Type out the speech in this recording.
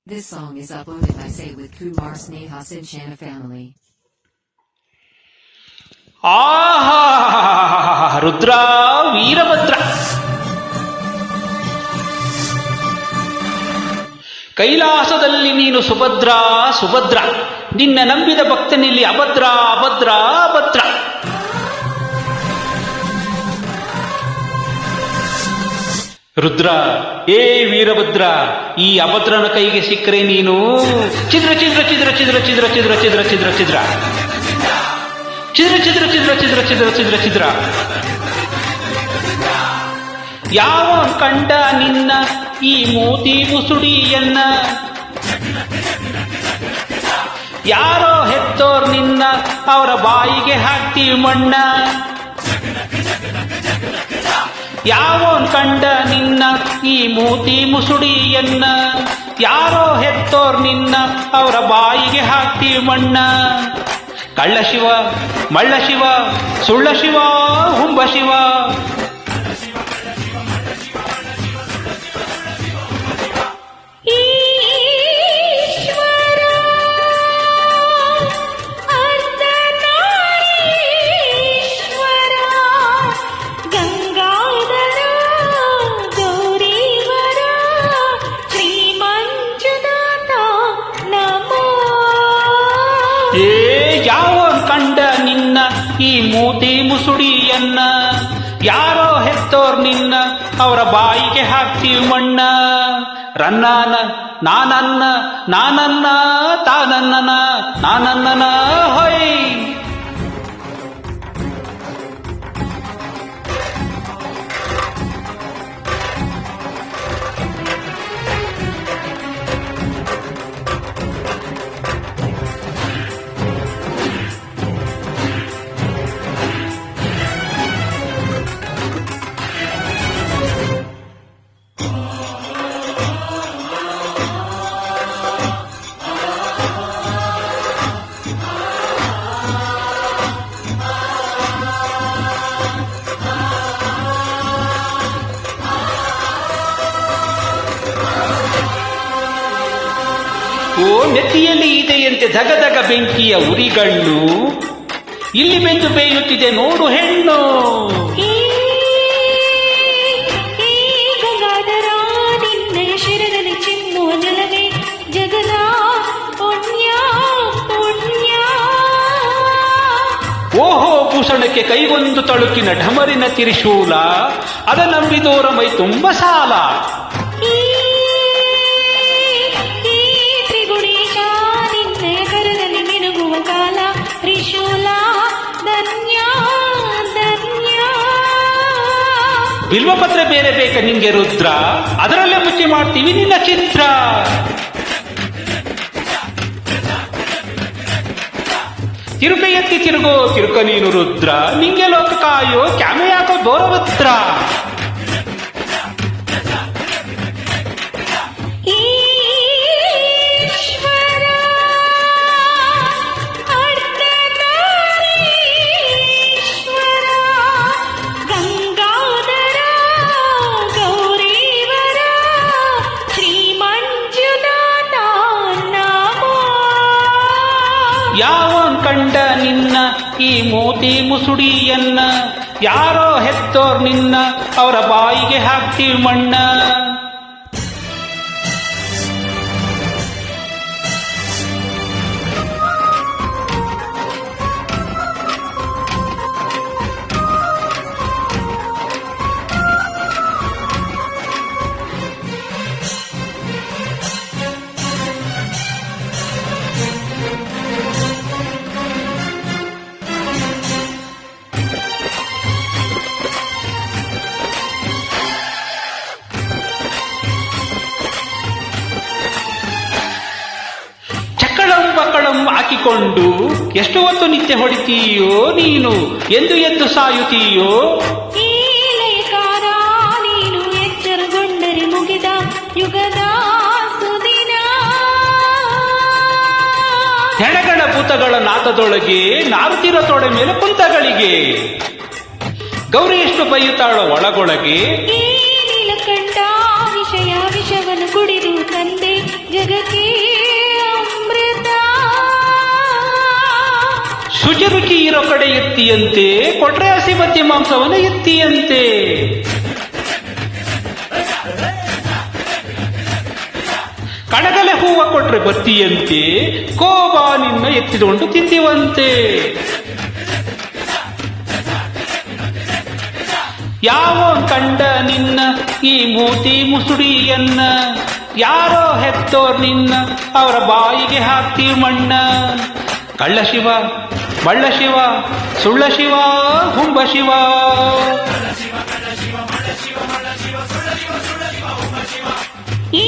This song is uploaded by Say with Kumar Sneha Sinchana family. ಆಹಾ ರುದ್ರ ವೀರಭದ್ರ ಕೈಲಾಸದಲ್ಲಿ ನೀನು ಸುಭದ್ರ ಸುಭದ್ರ ನಿನ್ನ ನಂಬಿದ ಭಕ್ತನಿಲ್ಲಿ ಅಭದ್ರ ಅಭದ್ರ ಅಭದ್ರ ರುದ್ರ ಏ ವೀರಭದ್ರ ಈ ಅಭದ್ರನ ಕೈಗೆ ಸಿಕ್ಕರೆ ನೀನು ಚಿದ್ರ ಚಿದ್ರ ಚಿದ್ರ ಚಿದ್ರ ಚಿದ್ರ ಚಿದ್ರ ಚಿದ್ರ ಚಿದ್ರ ಚಿದ್ರ ಚಿದ್ರ ಚಿದ್ರ ಚಿದ್ರ ಚಿದ್ರ ಚಿದ್ರ ಚಿದ್ರ ಚಿದ್ರ ಯಾವ ಕಂಡ ನಿನ್ನ ಈ ಮೋತಿ ಮುಸುಡಿಯನ್ನ ಯಾರೋ ಹೆತ್ತೋರ್ ನಿನ್ನ ಅವರ ಬಾಯಿಗೆ ಹಾಕ್ತೀವಿ ಮಣ್ಣ ಯಾವೋನ್ ಕಂಡ ನಿನ್ನ ಈ ಮೂತಿ ಮುಸುಡಿಯನ್ನ ಯಾರೋ ಹೆತ್ತೋರ್ ನಿನ್ನ ಅವರ ಬಾಯಿಗೆ ಹಾಕ್ತೀವಿ ಮಣ್ಣ ಕಳ್ಳ ಶಿವ ಮಳ್ಳ ಶಿವ ಸುಳ್ಳ ಶಿವ ಹುಂಬ ಶಿವ ಏ ಯಾವ ಕಂಡ ನಿನ್ನ ಈ ಮೂತಿ ಮುಸುಡಿಯನ್ನ ಯಾರೋ ಹೆತ್ತೋರ್ ನಿನ್ನ ಅವರ ಬಾಯಿಗೆ ಹಾಕ್ತೀವಿ ಮಣ್ಣ ರನ್ನಾನ ನಾನನ್ನ ನಾನನ್ನ ತಾನನ್ನನ ನಾನನ್ನನ ಹೊಯ್ ಓ ನೆತ್ತಿಯಲ್ಲಿ ಇದೆಯಂತೆ ಧಗಧಗ ಬೆಂಕಿಯ ಉರಿಗಣ್ಣು ಇಲ್ಲಿ ಬೆಂದು ಬೇಯುತ್ತಿದೆ ನೋಡು ಹೆಣ್ಣು ನಿನ್ನ ಶಿರದಲ್ಲಿ ಚಿಮ್ಮುವ ಜಲವೇ ಜಗದ ಪುಣ್ಯ ಪುಣ್ಯ ಓಹೋ ಭೂಷಣಕ್ಕೆ ಕೈಗೊಂದು ತಳುಕಿನ ಢಮರಿನ ತಿರಿಶೂಲ ಅದ ನಂಬಿದೋರ ಮೈ ತುಂಬ ಸಾಲ ಬಿಲ್ವಪತ್ರೆ ಬೇರೆ ಬೇಕ ನಿಂಗೆ ರುದ್ರ ಅದರಲ್ಲೇ ಮುಚ್ಚಿ ಮಾಡ್ತೀವಿ ನಿನ್ನ ಚಿತ್ರ ತಿರುಕ ಎತ್ತಿ ತಿರುಗೋ ತಿರುಕ ನೀನು ರುದ್ರ ನಿಂಗೆ ಲೋಕ ಕಾಯೋ ಕ್ಯಾಮೆ ಯಾಕೋ ದೋರವತ್ರ ಯಾವನ್ ಕಂಡ ನಿನ್ನ ಈ ಮೋತಿ ಮುಸುಡಿಯನ್ನ ಯಾರೋ ಹೆತ್ತೋರ್ ನಿನ್ನ ಅವರ ಬಾಯಿಗೆ ಹಾಕ್ತೀವಿ ಮಣ್ಣ ಮಕ್ಕಳನ್ನು ಹಾಕಿಕೊಂಡು ಎಷ್ಟು ಹೊತ್ತು ನಿತ್ಯ ಹೊಡಿತೀಯೋ ನೀನು ಎಂದು ಎದ್ದು ಸಾಯುತ್ತೀಯೋ ನೀನು ಎಚ್ಚರಗೊಂಡರೆ ಮುಗಿದ ಯುಗದ ಸುದಿನ ಹೆಣಗಳ ಭೂತಗಳ ನಾದದೊಳಗೆ ನಾರುತ್ತಿರೋ ತೊಡೆ ಮೇಲೆ ಕುಂತಗಳಿಗೆ ಗೌರಿ ಎಷ್ಟು ಬೈಯುತ್ತಾಳೋ ಒಳಗೊಳಗೆ ನೀಲಕಂಠ ವಿಷಯ ವಿಷವನ್ನು ಕುಡಿದು ತಂದೆ ಜಗಕ್ಕೆ ಶುಚಿ ರುಚಿ ಇರೋ ಕಡೆ ಎತ್ತಿಯಂತೆ, ಕೊಟ್ರೆ ಹಸಿ ಮಧ್ಯೆ ಮಾಂಸವನ್ನು ಎತ್ತಿಯಂತೆ. ಕಣಗಲೆ ಹೂವ ಕೊಟ್ರೆ ಬತ್ತಿಯಂತೆ, ಕೋಬ ನಿನ್ನ ಎತ್ತಿಕೊಂಡು ತಿಂದಿವಂತೆ. ಯಾವ ಕಂಡ ನಿನ್ನ ಈ ಮೂತಿ ಮುಸುಡಿಯನ್ನ, ಯಾರೋ ಹೆತ್ತೋರ್ ನಿನ್ನ ಅವರ ಬಾಯಿಗೆ ಹಾಕ್ತೀವಿ ಮಣ್ಣ. ಕಳ್ಳ ಶಿವ, ಬಳ್ಳ ಶಿವ, ಸುಳ್ಳ ಶಿವ, ಹುಂಬ ಶಿವ. ಈ